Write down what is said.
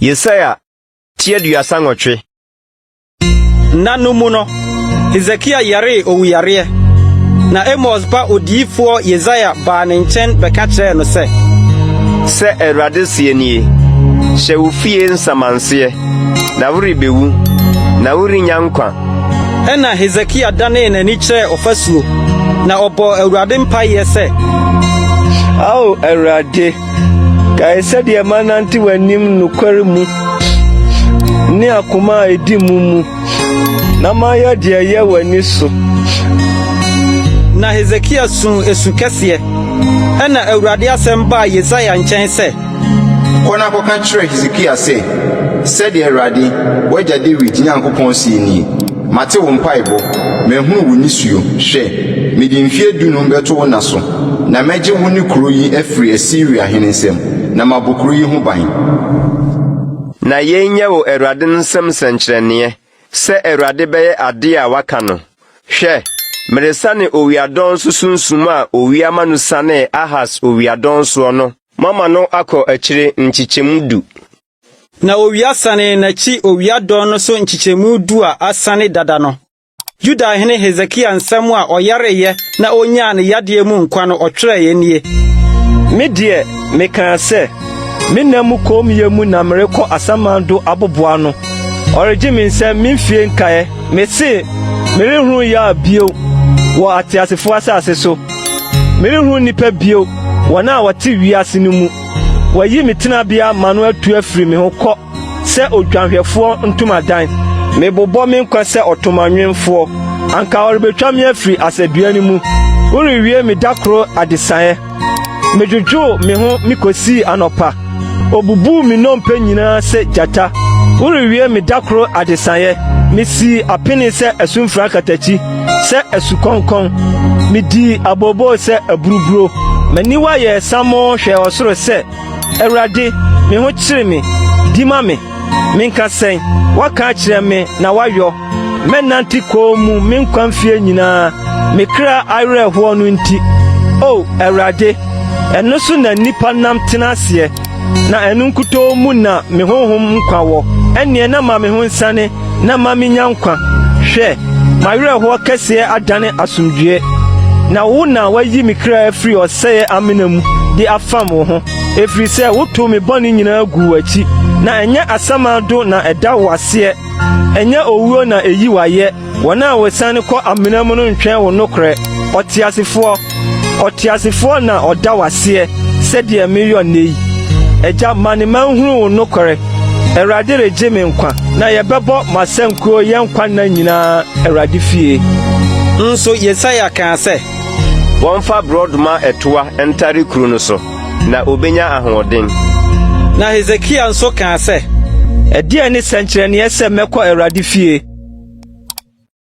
Yesaya tieduasa nwotwe. Nanu mu no Hezekiah yare owuyare na Amos ba odiifo Yesaya ba ne nchen beka kire no se Awurade sie nie hye wo fie nsamanse na wori bewu na wori nyankwa. Ena Hezekiah dane nani kire ofasuo na obo Awurade mpaye se Awo Awurade kai se de mananti wanim nukware mu ni akoma edi mu na maya de ye wani so. Na Hezekiah sun esu kese ena Awurade asem ba Yesaya nchen se Kona ko kan kire Hezekiah se de Awurade wagya David nyankopon si ni mate wo mpaibo mehunu wo nisuo hwe medi mfie dunu beto wo naso na meje wo ni kuro yi afri Assyria henensem na mabokuro yi ho ban na yenya wo Awurade nsem senkyerene se Awurade beye ade a waka no hwe meresane owiadon susunsum a owiama no sane Ahas owiadon so no mama no akọ akire nchichemu du na owiasane na chi owiadon no so nchichemu du a asane dada no Juda hene Hezekiah nsem a oyareye na onya ne yade mu nkwa no otwereye nie Me die me kan se me namu kom yemu na mereko asamando aboboa no origi me nsem me fie nkae me se merehunu ya bio wo atiasefo asase so merehunu nipa bio wona wati wiase no mu wayi metena bia manu atu afiri me ho kọ se odwanhwefo ntomadan me bobọ me nkwa se otomanwenfo anka orebetwa me afiri asadua ni mu uriwie me dakro adesae mejojo me ho mikosi anopa obubu mi nompe nyina se jata uriwie me dakro adesae misi apini se asumfra katachi se asukonkon midi abobo se aburuburo maniwa ye samo hwe osoro se Awurade me ho kire me dima me minka sen waka kire me na wayo menanti ko mu minkwamfie nyina me kra ayre ho no nti o Awurade eno so na nipa nam tenase na enu nkuto mu na me honhom nkwawo ene na ma me ho nsane na ma me nyankwa hwe mayre ho kese adane asomdue na wo na wayi me kra afri oseye amenamu di afam ho efri se woto me boni nyina gu achi na enye asamado na eda wase enye owuo na eyi waye wona wesane ko amenamu no ntwen wo nokre otiasefo na oda wase se de million nei eja mane manhuru wo nokre Awurade reje me nkwa na yebebo masankuo yenkwa na nyina Awurade fie nso Yesaya kan se wonfa brodma etoa entari kru no so na obenya ahoden na Hezekiah nso kan se edi ani senkyerene ese mekọ Awurade fie